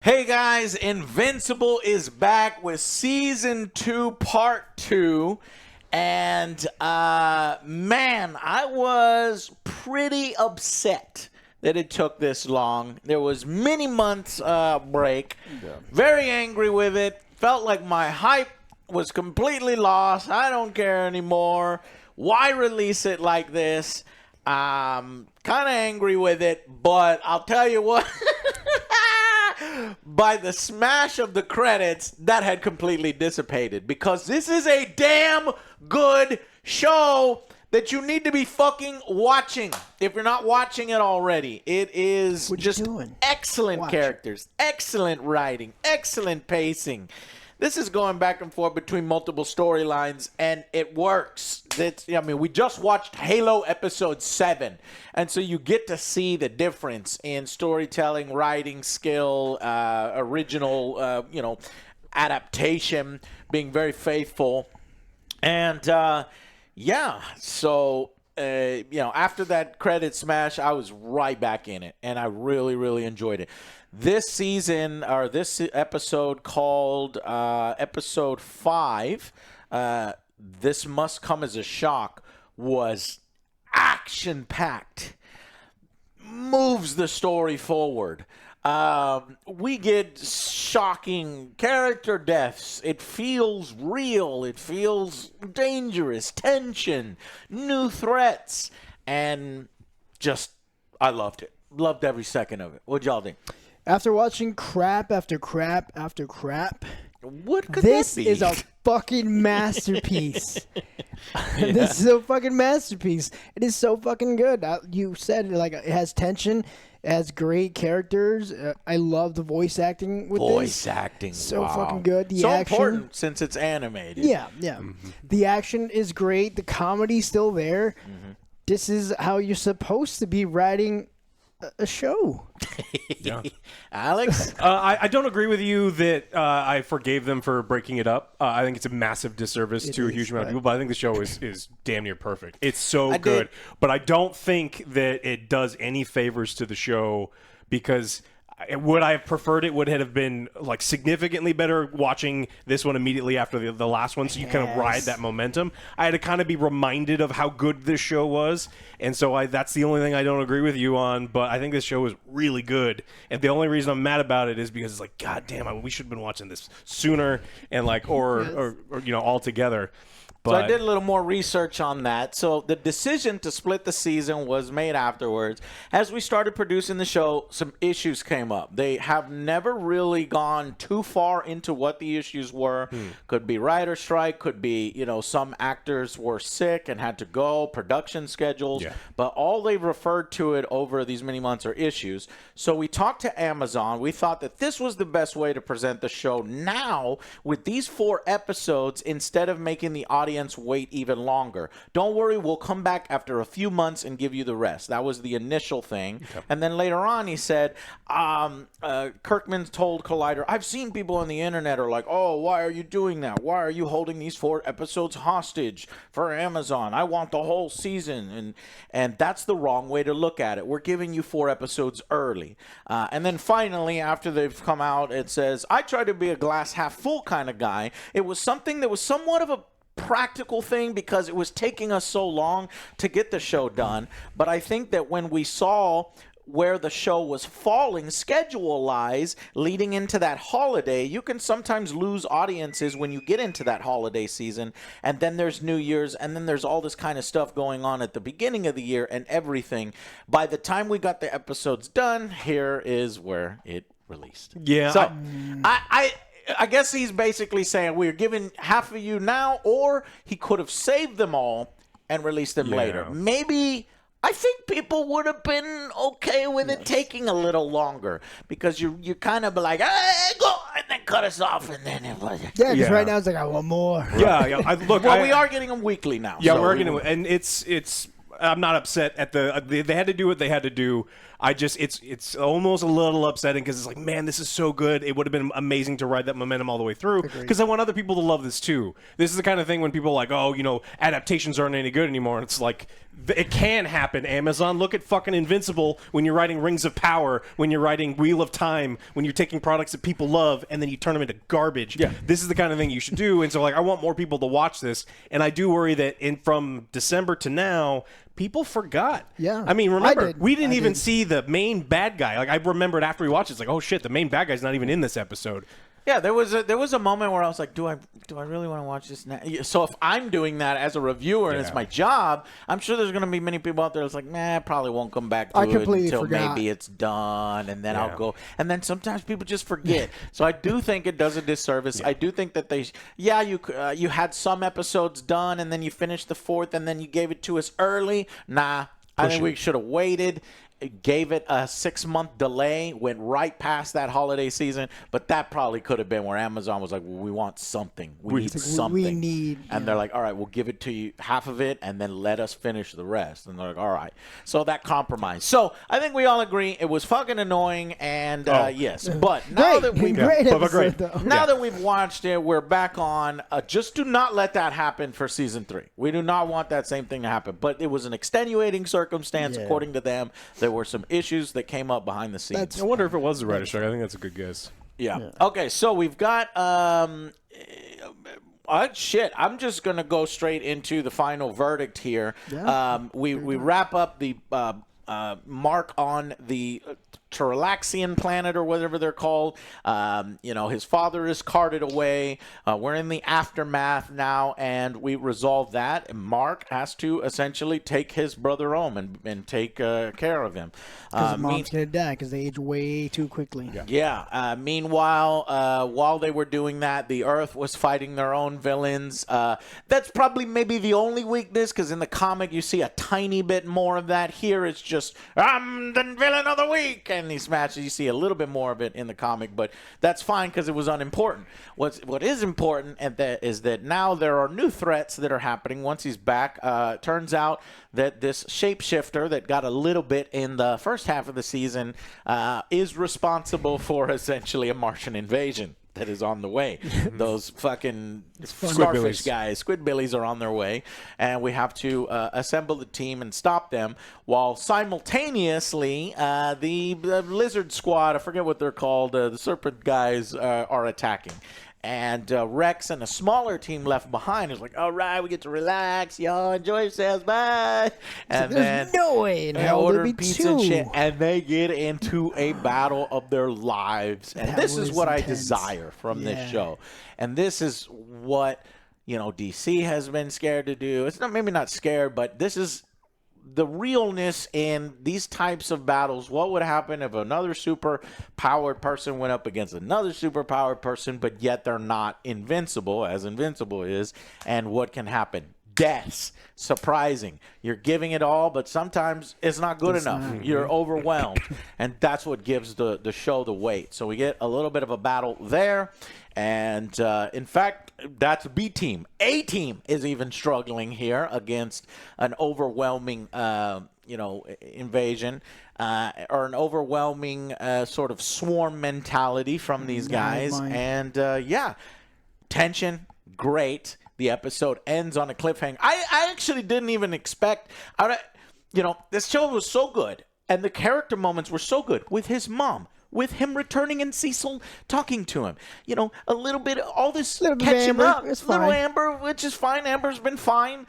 Hey guys, Invincible is back with Season 2, Part 2. And, man, I was pretty upset that it took this long. There was many months break. Very angry with it. Felt like my hype was completely lost. I don't care anymore. Why release it like this? Kind of angry with it, but I'll tell you what. By the smash of the credits, that had completely dissipated because this is a damn good show that you need to be fucking watching. If you're not watching it already, it is just excellent characters, excellent writing, excellent pacing. This is going back and forth between multiple storylines, and it works. We just watched Halo Episode 7, and so you get to see the difference in storytelling, writing skill, original, adaptation, being very faithful. And, so... after that credit smash, I was right back in it, and I really, really enjoyed it. This season, or this episode called Episode 5, This Must Come as a Shock, was action-packed. Moves the story forward. We get shocking character deaths. It feels real. It feels dangerous. Tension. New threats. And just, I loved it. Loved every second of it. What'd y'all think? After watching crap after crap after crap, what could this that be? is a fucking masterpiece. This is a fucking masterpiece. It is so fucking good. You said it has tension. It has great characters. I love the voice acting with this. Voice acting. So wow. fucking good. The so action, important since it's animated. Yeah. Mm-hmm. The action is great. The comedy's still there. Mm-hmm. This is how you're supposed to be writing a show. Yeah. Alex? I don't agree with you that I forgave them for breaking it up. I think it's a massive disservice to a huge amount of people, but I think the show is damn near perfect. It's so good. But I don't think that it does any favors to the show because would I have preferred it would have been like significantly better watching this one immediately after the last one, so you kind of ride that momentum. I had to kind of be reminded of how good this show was, and so that's the only thing I don't agree with you on, but I think this show is really good, and the only reason I'm mad about it is because it's like, god damn, we should have been watching this sooner, and like, or all together. So I did a little more research on that. So the decision to split the season was made afterwards. As we started producing the show, some issues came up. They have never really gone too far into what the issues were. Could be writer strike, could be, some actors were sick and had to go, production schedules. Yeah. But all they've referred to it over these many months are issues. So we talked to Amazon. We thought that this was the best way to present the show now with these 4 episodes instead of making the audience wait even longer. Don't worry, we'll come back after a few months and give you the rest. That was the initial thing. Okay. And then later on he said, Kirkman told Collider, I've seen people on the internet are like, oh, why are you doing that? Why are you holding these 4 episodes hostage for Amazon? I want the whole season. And that's the wrong way to look at it. We're giving you 4 episodes early. And then finally, after they've come out, it says, I try to be a glass half full kind of guy. It was something that was somewhat of a practical thing because it was taking us so long to get the show done. But I think that when we saw where the show was falling schedule-wise leading into that holiday, you can sometimes lose audiences when you get into that holiday season, and then there's New Year's, and then there's all this kind of stuff going on at the beginning of the year and everything. By the time we got the episodes done, here is where it released. Yeah. So I guess he's basically saying we're giving half of you now, or he could have saved them all and released them later. Maybe I think people would have been okay with it taking a little longer because you kind of be like, hey, go, and then cut us off, and then it was. Yeah, because right now it's like, I want more. Yeah. We are getting them weekly now. Yeah, we're getting them, and it's I'm not upset at they had to do what they had to do. It's almost a little upsetting because it's like, man, this is so good. It would have been amazing to ride that momentum all the way through because I want other people to love this too. This is the kind of thing when people are like, oh, adaptations aren't any good anymore. And it's like, it can happen, Amazon. Look at fucking Invincible when you're writing Rings of Power, when you're writing Wheel of Time, when you're taking products that people love and then you turn them into garbage. Yeah. This is the kind of thing you should do. And so, like, I want more people to watch this. And I do worry that from December to now, people forgot. Yeah. I mean, remember, we didn't even see the main bad guy. Like, I remembered after we watched it, it's like, oh shit, the main bad guy's not even in this episode. Yeah, there was a moment where I was like, do I really want to watch this now? So if I'm doing that as a reviewer and it's my job, I'm sure there's going to be many people out there that's like, nah, I probably won't come back to it until maybe it's done, and then I'll go. And then sometimes people just forget. So I do think it does a disservice. I do think that you had some episodes done, and then you finished the fourth, and then you gave it to us early. Nah, I think we should have waited. Gave it a 6-month delay, went right past that holiday season, but that probably could have been where Amazon was like, well, we want something. We need something. And they're like, all right, we'll give it to you, half of it, and then let us finish the rest. And they're like, all right. So that compromise. So I think we all agree it was fucking annoying, and yes. But now that we've watched it, we're back on. Just do not let that happen for season 3. We do not want that same thing to happen. But it was an extenuating circumstance, according to them. There were some issues that came up behind the scenes. I wonder if it was the writer's strike. I think that's a good guess. Yeah. Okay, so we've got shit. I'm just gonna go straight into the final verdict here. Yeah. We wrap up the mark on the Terrallaxian planet or whatever they're called. His father is carted away. We're in the aftermath now, and we resolve that. And Mark has to essentially take his brother home and take care of him. Because his mom's going to die because they age way too quickly. Yeah. Meanwhile, while they were doing that, the Earth was fighting their own villains. That's probably maybe the only weakness, because in the comic you see a tiny bit more of that. Here it's just, I'm the villain of the week. And these matches, you see a little bit more of it in the comic, but that's fine because it was unimportant. What is important is that now there are new threats that are happening once he's back. Turns out that this shapeshifter that got a little bit in the first half of the season is responsible for essentially a Martian invasion that is on the way. Those fucking starfish guys, Squidbillies, are on their way, and we have to assemble the team and stop them, while simultaneously the lizard squad, I forget what they're called, the serpent guys, are attacking. And Rex and a smaller team left behind is like, all right, we get to relax. Y'all enjoy yourselves. Bye. And there's no way in hell order there'd be pizza two. and shit. And they get into a battle of their lives. And this is what I desire from this show. And this is what, DC has been scared to do. It's not maybe not scared, but this is the realness in these types of battles. What would happen if another super powered person went up against another super powered person, but yet they're not invincible, as Invincible is? And what can happen? Deaths. Surprising. You're giving it all, but sometimes it's not good enough. You're overwhelmed. And that's what gives the show the weight. So we get a little bit of a battle there. And in fact, that's B team. A team is even struggling here against an overwhelming, invasion or an overwhelming sort of swarm mentality from these guys. And tension, great. The episode ends on a cliffhanger. I actually didn't even expect. This show was so good, and the character moments were so good with his mom. With him returning and Cecil talking to him. A little bit, all this catching up. Little Amber, which is fine. Amber's been fine.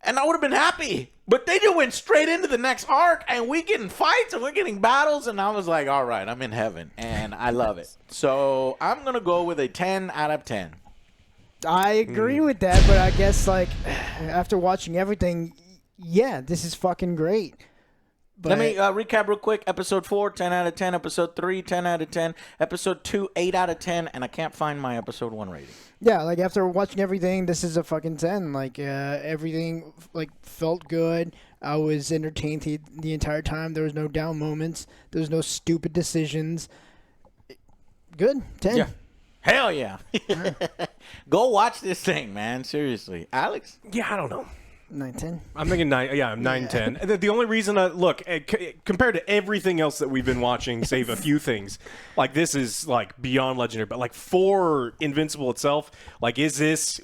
And I would have been happy. But they just went straight into the next arc, and we getting fights, and we're getting battles, and I was like, all right, I'm in heaven. And I love it. So I'm going to go with a 10 out of 10. I agree with that, but I guess, after watching everything, this is fucking great. But let me recap real quick. Episode 4, 10 out of 10. Episode 3, 10 out of 10. Episode 2, 8 out of 10. And I can't find my episode 1 rating. Yeah, after watching everything, this is a fucking 10. Everything, felt good. I was entertained the entire time. There was no down moments. There was no stupid decisions. Good. 10. Yeah. Hell yeah. Go watch this thing, man. Seriously. Alex? Yeah, I don't know. 9-10. I'm thinking 9. Yeah, I'm 9-10. And the only reason compared to everything else that we've been watching, save a few things, like this is like beyond legendary. But like for Invincible itself, like is this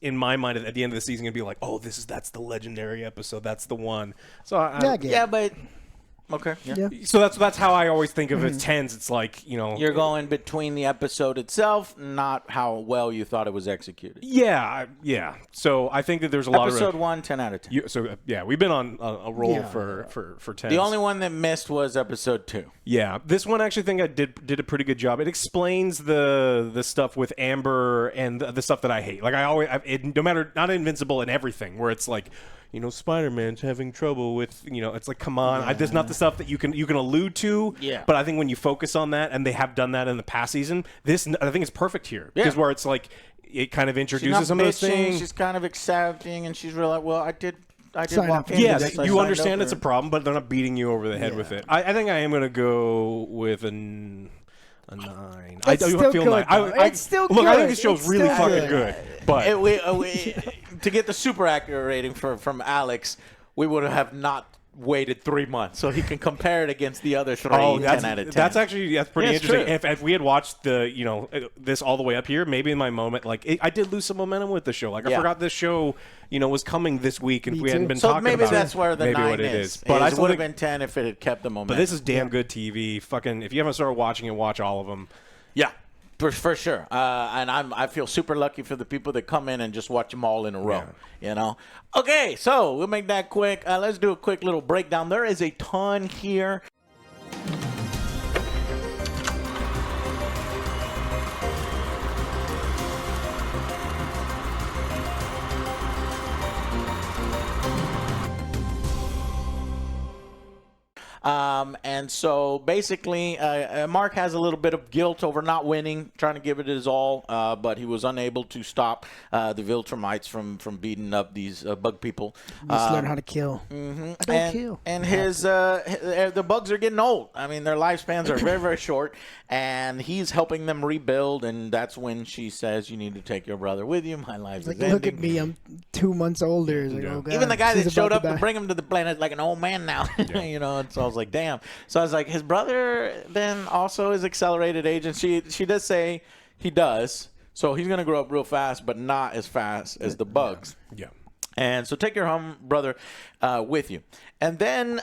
in my mind at the end of the season gonna be like, oh, that's the legendary episode, that's the one. So but. Okay. Yeah. So that's how I always think of it. Tens. It's like, you're going between the episode itself, not how well you thought it was executed. Yeah. So I think that there's a lot of episode 1, 10 out of 10. We've been on a roll for 10. The only one that missed was episode 2. Yeah, this one I actually think I did a pretty good job. It explains the stuff with Amber and the stuff that I hate. Like no matter, not Invincible and everything, where it's like, Spider-Man's having trouble with, it's like, come on. There's not the stuff that you can allude to. Yeah. But I think when you focus on that, and they have done that in the past season, I think it's perfect here. Because where it's like, it kind of introduces some of those things. She's kind of accepting, and she's real like, well, I did walk in. Yeah, you understand it's a problem, but they're not beating you over the head with it. I think I am going to go with a 9. I feel good, 9. It's still good. Look, I think this show's really fucking good. But to get the super accurate rating from Alex, we would have not waited 3 months so he can compare it against the other 10 out of 10. That's actually pretty interesting. True. If we had watched this all the way up here, maybe in my moment, I did lose some momentum with the show. Like I forgot this show, was coming this week, and if we hadn't been talking about it. So maybe that's where the 9 is. But I would have been 10 if it had kept the momentum. But this is damn good TV. Fucking, if you haven't started watching it, watch all of them. Yeah. For sure, and I feel super lucky for the people that come in and just watch them all in a row. Okay, so we'll make that quick. Let's do a quick little breakdown. There is a ton here. And so basically, Mark has a little bit of guilt over not winning, trying to give it his all, but he was unable to stop the Viltrumites from beating up these bug people. Just learn how to kill. Mm-hmm. I don't kill. And the bugs are getting old. I mean, their lifespans are very, very short, and he's helping them rebuild, and that's when she says, you need to take your brother with you. My life's like, ending. look at me, I'm 2 months older. It's like, oh, God, even the guy that showed up to die. bring him to the planet is like an old man now. And so I was like, damn. So I was like, his brother then also is accelerated age, and she does say he does. So he's gonna grow up real fast, but not as fast as the bugs. Yeah. And so take your brother with you. And then,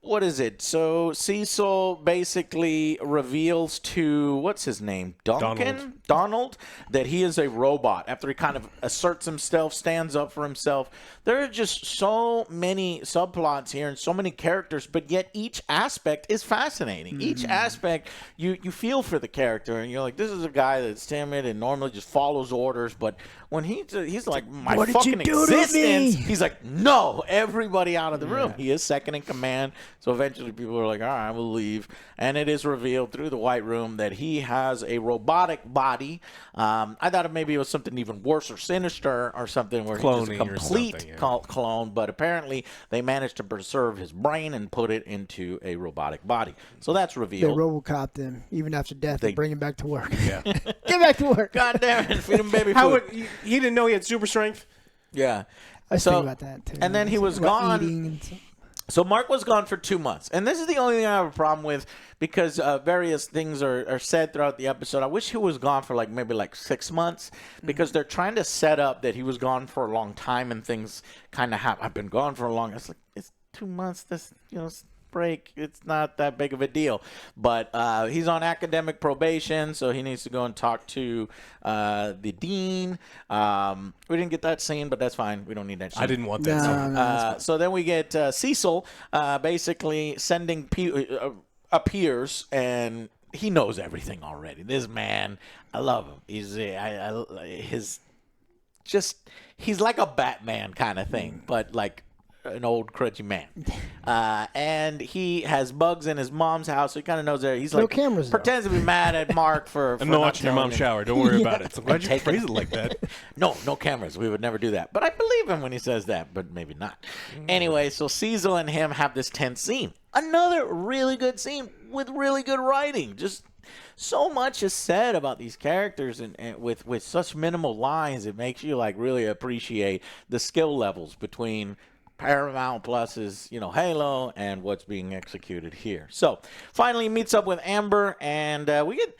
what is it? So Cecil basically reveals to, what's his name? Donald, that he is a robot. After he kind of asserts himself, stands up for himself. There are just so many subplots here and so many characters, but yet each aspect is fascinating. Each aspect, you feel for the character, and you're like, this is a guy that's timid and normally just follows orders, but when he's like, my what fucking did you do existence, to me? he's like, no, everybody out of the room. He is second in command. So eventually people are like, all right, we'll leave. And it is revealed through the White Room that he has a robotic body. I thought maybe it was something even worse or sinister or something where he's a complete clone. But apparently they managed to preserve his brain and put it into a robotic body. So that's revealed. They RoboCopped him. Even after death, they bring him back to work. Yeah. Get back to work. God damn it. Feed him baby food. He didn't know he had super strength? Yeah. I was thinking about that, too. And then he was gone. So Mark was gone for 2 months. And this is the only thing I have a problem with because various things are said throughout the episode. I wish he was gone for maybe 6 months because they're trying to set up that he was gone for a long time and things kind of happen. I've been gone for a long time. It's like, it's 2 months. This, break, it's not that big of a deal, but he's on academic probation, so he needs to go and talk to the dean. We didn't get that scene, but that's fine. We don't need that scene. I didn't want that scene. No, so then we get Cecil basically sending appears, and he knows everything already. This man, I love him. He's he's like a Batman kind of thing, but like an old crudgy man. And he has bugs in his mom's house, so he kind of knows there. He's like, cameras, pretends to be mad at Mark for I'm not watching your mom shower. Don't worry about it. So why'd you phrase it like that? No cameras. We would never do that. But I believe him when he says that, but maybe not. Anyway, so Cecil and him have this tense scene. Another really good scene with really good writing. Just so much is said about these characters, and with such minimal lines, it makes you like really appreciate the skill levels between Paramount Plus's, Halo and what's being executed here. So finally meets up with Amber, and we get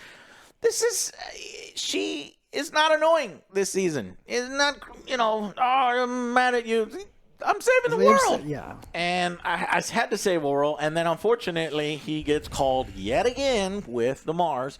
she is not annoying this season. Is not, oh, I'm mad at you. I'm saving the world. Yeah. And I had to save the world, and then unfortunately he gets called yet again with the Mars.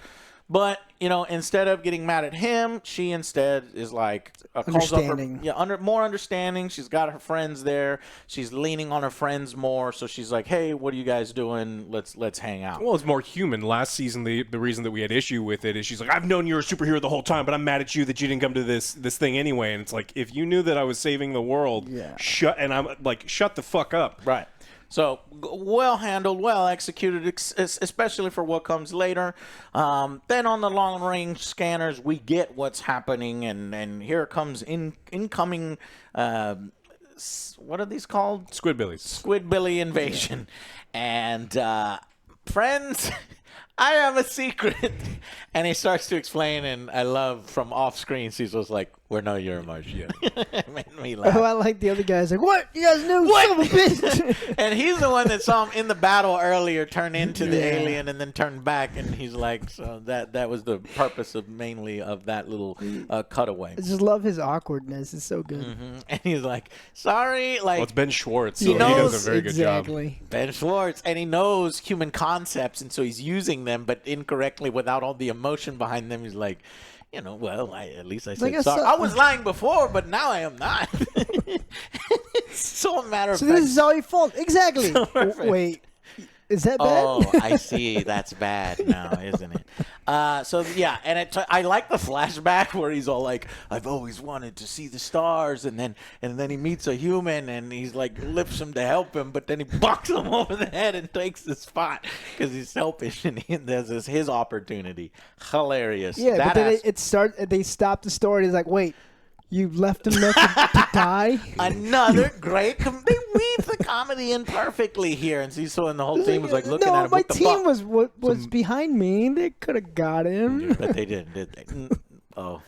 But, instead of getting mad at him, she instead is like calls up her, more understanding. She's got her friends there. She's leaning on her friends more. So she's like, "Hey, what are you guys doing? Let's hang out." Well, it's more human. Last season, the reason that we had issue with it is she's like, "I've known you were a superhero the whole time, but I'm mad at you that you didn't come to this thing anyway." And it's like, if you knew that I was saving the world, shut the fuck up. Right. So well handled, well executed, especially for what comes later. Then on the long range scanners, we get what's happening, and here comes incoming. What are these called? Squidbilly invasion, and friends. I have a secret. And he starts to explain, and I love from off screen, Cecil's like, "We know you're a Martian." It made me laugh. Oh, I like the other guy's like, "What? You guys knew? What? Son of a bitch." And he's the one that saw him in the battle earlier turn into the alien and then turn back, and he's like, so that was the purpose of mainly of that little cutaway. I just love his awkwardness. It's so good. Mm-hmm. And he's like, "Sorry." Like, well, it's Ben Schwartz, so he knows, does a very good job. Ben Schwartz, and he knows human concepts, and so he's using them, but incorrectly without all the emotion behind them. He's like, well, at least I said sorry. I was lying before, but now I am not. It's so a matter of fact. So this is all your fault. Exactly. Wait. Is that bad? Oh, I see. That's bad now, isn't it? So yeah, and I like the flashback where he's all like, "I've always wanted to see the stars," and then he meets a human and he's like lifts him to help him, but then he bucks him over the head and takes the spot because he's selfish and this is his opportunity. Hilarious. Yeah, but then they stop the story. He's like, "Wait. You left him there to die?" Another great. They weave the comedy in perfectly here, and Cecil and the whole team was like looking at him. My team was behind me. They could have got him, but they didn't, did they? Oh,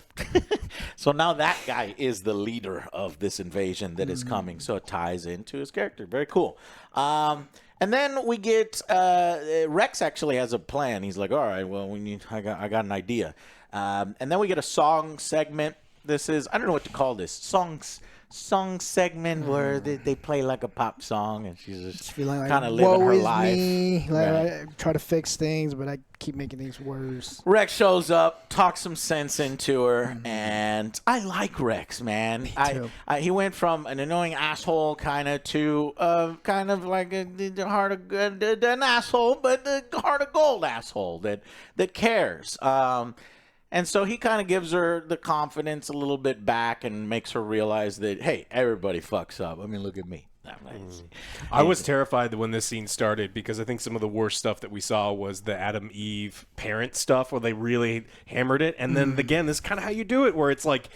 so now that guy is the leader of this invasion that is coming. So it ties into his character. Very cool. And then we get Rex actually has a plan. He's like, "All right, well, I got an idea." And then we get a song segment. This is, I don't know what to call this, song segment where they play like a pop song, and she's just kind of living her life. Me. Like, I try to fix things, but I keep making things worse. Rex shows up, talks some sense into her, and I like Rex, man. Me too. He went from an annoying asshole kind of to kind of like an asshole, but a heart of gold asshole that cares. And so he kind of gives her the confidence a little bit back and makes her realize that, hey, everybody fucks up. I mean, look at me. I was terrified that when this scene started, because I think some of the worst stuff that we saw was the Adam Eve parent stuff where they really hammered it. And then again, this is kind of how you do it, where it's like,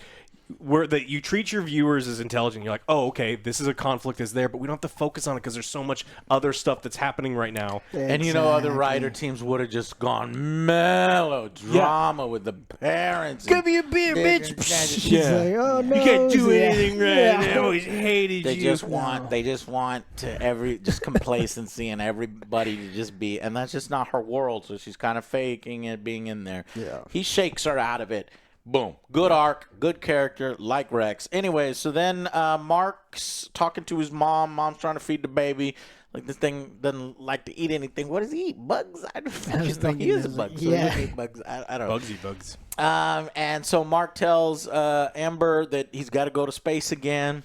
you treat your viewers as intelligent. You're like, oh, okay, this is a conflict that's there, but we don't have to focus on it because there's so much other stuff that's happening right now. Exactly. And other writer teams would have just gone melodrama with the parents. Give me a beer, bitch. Yeah. Like, oh, no. You can't do anything right. Yeah. They always hated they you. Just want just complacency and everybody to just be, and that's just not her world. So she's kind of faking it, being in there. Yeah. He shakes her out of it. Boom. Good arc, good character, like Rex. Anyway, so then Mark's talking to his mom. Mom's trying to feed the baby. Like, this thing doesn't like to eat anything. What does he eat? Bugs? I don't know. He is a bug. So he eat bugs. I don't know. Bugsy bugs. And so Mark tells Amber that he's got to go to space again.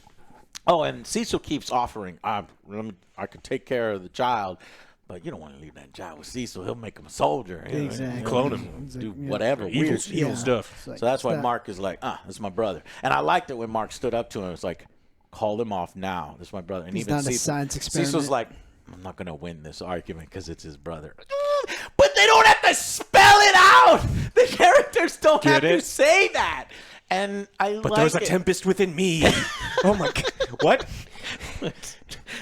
Oh, and Cecil keeps offering, I could take care of the child. But you don't want to leave that child with Cecil. He'll make him a soldier. Exactly. Clone him. Do whatever. Evil Weird stuff. So that's why Mark is like, this is my brother. And I liked it when Mark stood up to him. It's like, call him off now. This is my brother. And he's even not a science experiment. Cecil's like, I'm not going to win this argument because it's his brother. But they don't have to spell it out. The characters don't have to say that. And I But there's a tempest within me. Oh, my God. What?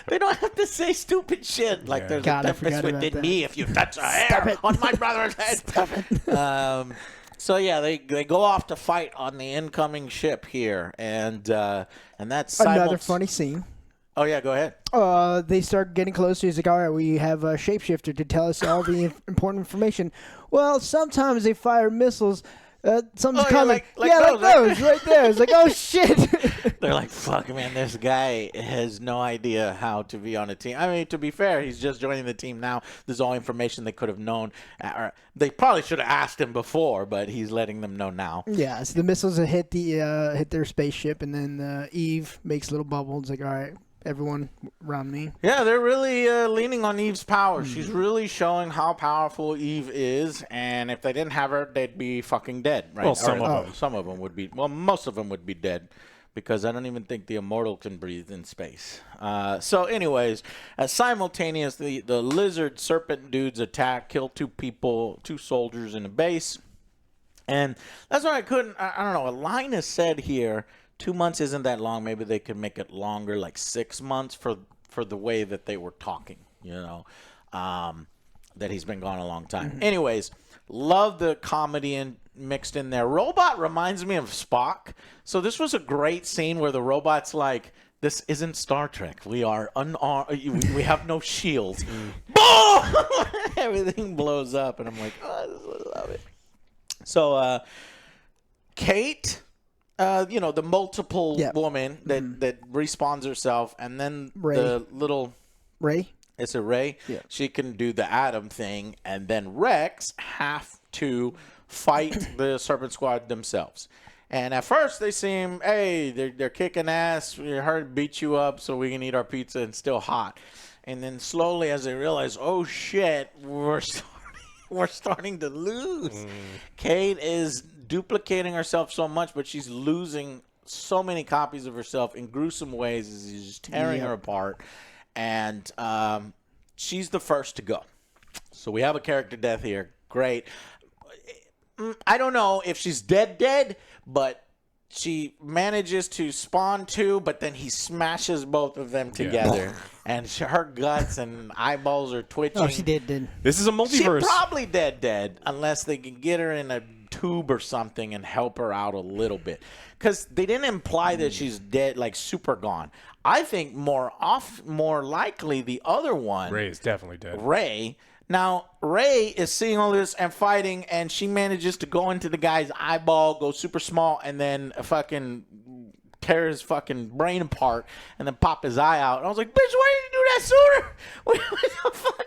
They don't have to say stupid shit. Like there's God, a I difference forgot about within that. me if you touch a hair on my brother's head. Stop it. So yeah, they go off to fight on the incoming ship here, and that's Another funny scene. Oh yeah, go ahead. They start getting closer. He's like, all right, we have a shapeshifter to tell us all the important information. Well, sometimes they fire missiles. Something's coming. Like those right there. It's like, oh, shit. They're like, fuck, man, this guy has no idea how to be on a team. I mean, to be fair, he's just joining the team now. This is all information they could have known. Or they probably should have asked him before, but he's letting them know now. Yeah, so the missiles hit their spaceship, and then Eve makes little bubbles. Like, all right, everyone around me. Yeah, they're really leaning on Eve's power. She's really showing how powerful Eve is, and if they didn't have her, they'd be fucking dead, right? Well, some of them would be. Well, most of them would be dead, because I don't even think the immortal can breathe in space. So, anyways, simultaneously, the lizard serpent dudes attack, kill 2 soldiers in a base, and that's why I don't know. Linus said here, 2 months isn't that long. Maybe they could make it longer, like 6 months for the way that they were talking, that he's been gone a long time. Mm-hmm. Anyways, love the comedy mixed in there. Robot reminds me of Spock. So this was a great scene where the robot's like, this isn't Star Trek. We are unarmed. We have no shields. Boom! Everything blows up. And I'm like, oh, I love it. So Kate... the multiple woman that respawns herself, and then the little Ray. It's a Ray. Yeah. She can do the Atom thing, and then Rex have to fight the Serpent Squad themselves. And at first they seem, hey, they're kicking ass. We heard beat you up so we can eat our pizza and still hot. And then slowly, as they realize, oh shit, we're starting to lose. Kate is duplicating herself so much, but she's losing so many copies of herself in gruesome ways as he's just tearing her apart. And she's the first to go. So we have a character death here. Great. I don't know if she's dead, but she manages to spawn 2, but then he smashes both of them together. And her guts and eyeballs are twitching. Oh, she did. This is a multiverse. She's probably dead, unless they can get her in a tube or something and help her out a little bit. Because they didn't imply that she's dead, like super gone. I think more likely the other one. Ray is definitely dead. Ray. Now, Ray is seeing all this and fighting, and she manages to go into the guy's eyeball, go super small, and then fucking tear his fucking brain apart, and then pop his eye out. And I was like, bitch, why didn't you do that sooner?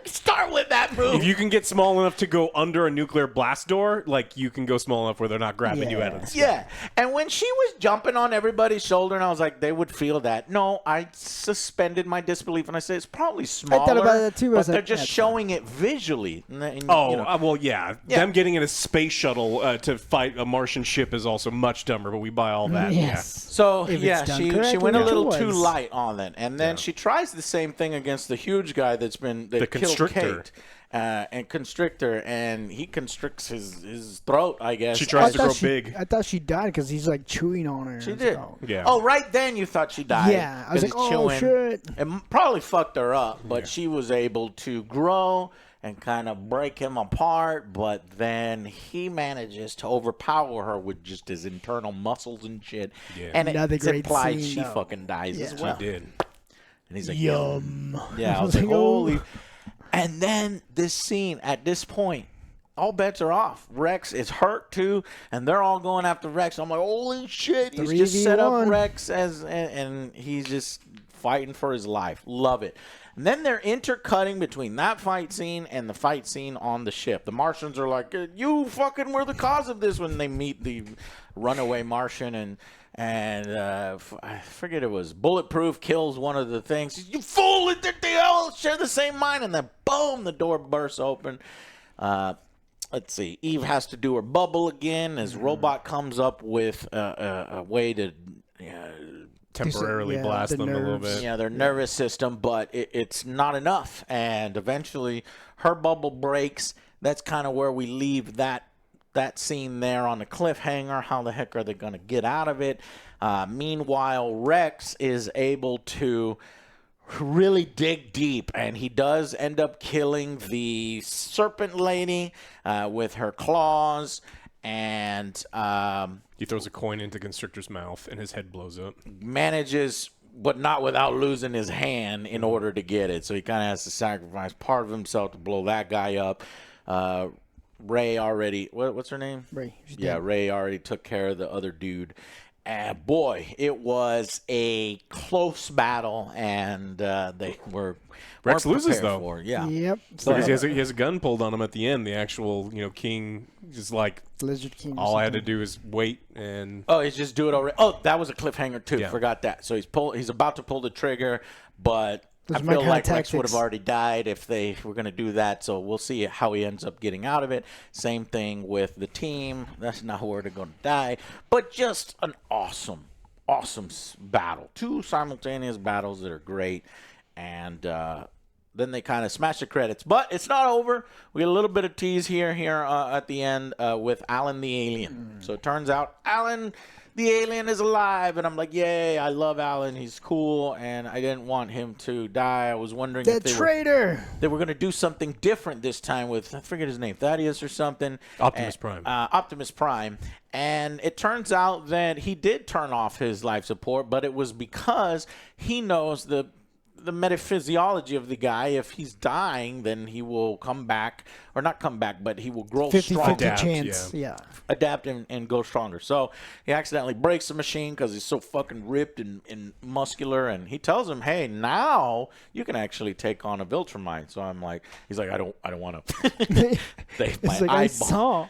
Start with that move. If you can get small enough to go under a nuclear blast door, like you can go small enough where they're not grabbing you out of the sky. Yeah. And when she was jumping on everybody's shoulder, and I was like, they would feel that. No, I suspended my disbelief, and I said, it's probably smaller. I thought about that too. But they're just showing it visually. And, well, yeah. Them getting in a space shuttle to fight a Martian ship is also much dumber, but we buy all that. Yes. Yeah. So, she went a little too was. light on it. And then she tries the same thing against the huge guy that killed Constrictor. Kate. And Constrictor, and he constricts his throat, I guess. She tries to grow big. I thought she died because he's like chewing on her. She did. Yeah. Oh, right then you thought she died. Yeah. I was like, oh, shit. It probably fucked her up, but she was able to grow and kind of break him apart, but then he manages to overpower her with just his internal muscles and shit. Yeah. And it's implied she fucking dies as well. She did. And he's like, yum. Yeah, I was like, holy. And then this scene, at this point, all bets are off. Rex is hurt too, and they're all going after Rex. I'm like, holy shit! He's just set up Rex and he's just fighting for his life. Love it. And then they're intercutting between that fight scene and the fight scene on the ship. The Martians are like, you fucking were the cause of this, when they meet the runaway Martian, and I forget, it was Bulletproof kills one of the things. You fool! They all share the same mind, and then boom, the door bursts open. Let's see. Eve has to do her bubble again as Robot comes up with a way to temporarily blast them a little bit. Yeah, their nervous system, but it's not enough. And eventually her bubble breaks. That's kind of where we leave that scene there on the cliffhanger. How the heck are they going to get out of it? Meanwhile, Rex is able to really dig deep, and he does end up killing the serpent lady with her claws, and He throws a coin into Constrictor's mouth, and his head blows up. manages, but not without losing his hand in order to get it. So he kind of has to sacrifice part of himself to blow that guy up. Ray already, what's her name? Ray. She's Yeah, dead. Ray already took care of the other dude. And boy, it was a close battle, and they weren't Rex loses, prepared though. for it. Yeah. Yep. Because he has a gun pulled on him at the end. The actual, king is like, Lizard King. or all I had to something. do is wait and. Oh, he's just do it already. Oh, that was a cliffhanger too. Yeah. Forgot that. So he's about to pull the trigger, but Those I are my feel kinda like Rex would have tactics. already died if they were going to do that. So we'll see how he ends up getting out of it. Same thing with the team. That's not where they're going to die, but just an awesome battle. Two simultaneous battles that are great, and then they kind of smash the credits. But it's not over. We get a little bit of tease here at the end with Alan the alien. So it turns out Alan the alien is alive, and I'm like, yay! I love Alan. He's cool, and I didn't want him to die. I was wondering The if traitor. they were going to do something different this time with, I forget his name, Thaddeus or something. Optimus Prime. Optimus Prime. And it turns out that he did turn off his life support, but it was because he knows the metaphysiology of the guy. If he's dying, then he will come back, or not come back, but he will grow 50-50 stronger. Adapt, chance. Yeah. Adapt and go stronger. So he accidentally breaks the machine because he's so fucking ripped and muscular. And he tells him, "Hey, now you can actually take on a Viltrumite." So he's like, "I don't want to." It's like I saw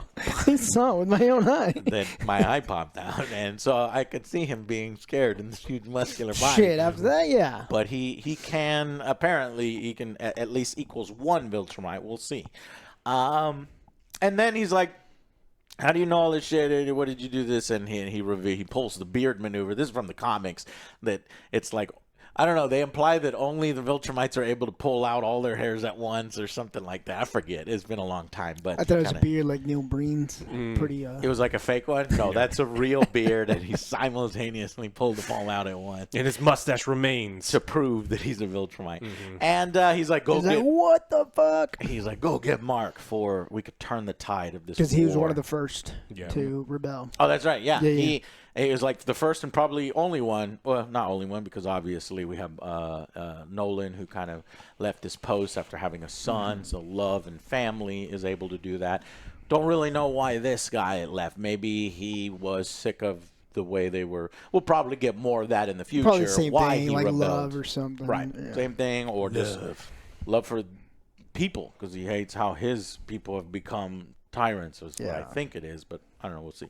it with my own eye. Then my eye popped out, and so I could see him being scared in this huge muscular body. Shit. After that, yeah. But he can at least equals one Viltrumite. We'll see. And then he's like, "How do you know all this shit? What did you do this?" And he pulls the beard maneuver. This is from the comics. That it's like, I don't know. They imply that only the Viltrumites are able to pull out all their hairs at once or something like that. I forget. It's been a long time, but I thought it was a beard like Neil Breen's. Pretty. It was like a fake one. No, that's a real beard, and he simultaneously pulled them all out at once And his mustache remains. to prove that he's a Viltrumite. And he's like, He's like, what the fuck? He's like, go get Mark for we could turn the tide of this. Because he was war." one of the first Yeah. to rebel. Oh, that's right. Yeah. Yeah. He was like the first and probably only one. Well, not only one, because obviously we have Nolan, who kind of left his post after having a son. So love and family is able to do that. Don't really know why this guy left. Maybe he was sick of the way they were. We'll probably get more of that in the future. Probably the same why thing, he like rebelled. love or something. Right. Yeah. Same thing, or just love for people, because he hates how his people have become tyrants, is what I Yeah. think it is, but I don't know. We'll see.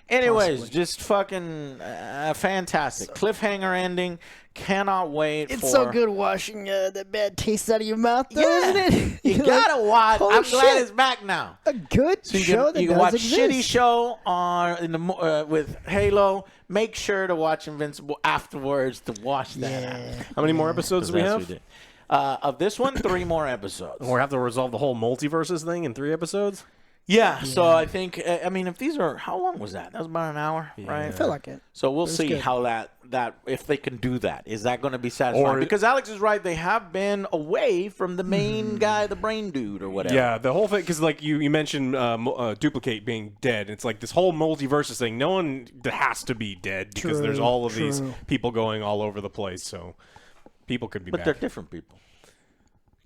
Anyways, Possibly. just fucking fantastic. Cliffhanger ending. Cannot wait It's for... so good washing the bad taste out of your mouth, though, Yeah. isn't it? You You're gotta like, watch. holy I'm glad shit. it's back now. A good So you show can, that you can does watch exist. shitty show with Halo. Make sure to watch Invincible afterwards to watch that out. Yeah. How many more episodes do we That's what have? did. Of this one, 3 more episodes. We'll have to resolve the whole multiverses thing in 3 episodes? Yeah, so I think, I mean, if these are, how long was that? That was about an hour, right? I feel like it. So we'll was see good. how that if they can do that. Is that going to be satisfying? Because Alex is right, they have been away from the main guy, the brain dude or whatever. Yeah, the whole thing, because like you mentioned Duplicate being dead. It's like this whole multiverses thing. No one has to be dead because there's True, all of these true. people going all over the place. So people could be But back. they're different people.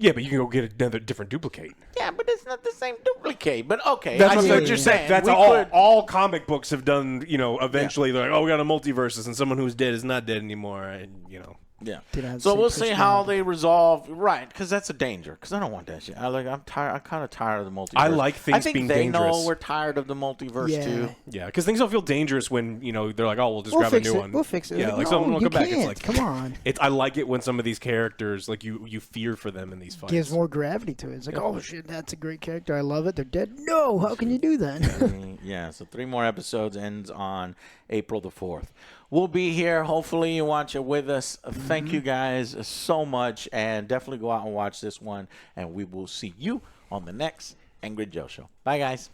Yeah, but you can go get another different Duplicate. Yeah, but it's not the same duplicate. But okay, That's I what see I'm what you're saying. saying. That's We all. could- All comic books have done. Eventually they're like, oh, we got a multiverses, and someone who's dead is not dead anymore. And Yeah. Did have So the same we'll see how personality. they resolve. Right, because that's a danger. Because I don't want that shit. I'm tired. I'm kind of tired of the multiverse. I like things I think being they dangerous. know we're tired of the multiverse Yeah. too. yeah, because things don't feel dangerous when they're like, oh, we'll just We'll grab a fix new it. one. We'll fix it. Yeah, Like, like no, someone will you come back. It's can't. like, Come on. I like it when some of these characters, like you fear for them in these fights. Gives more gravity to it. It's like, oh shit, that's a great character. I love it. They're dead. No, how can you do that? Yeah, so 3 more episodes, ends on April the 4th. We'll be here. Hopefully you watch it with us. Thank you guys so much, and definitely go out and watch this one, and we will see you on the next Angry Joe Show. Bye, guys.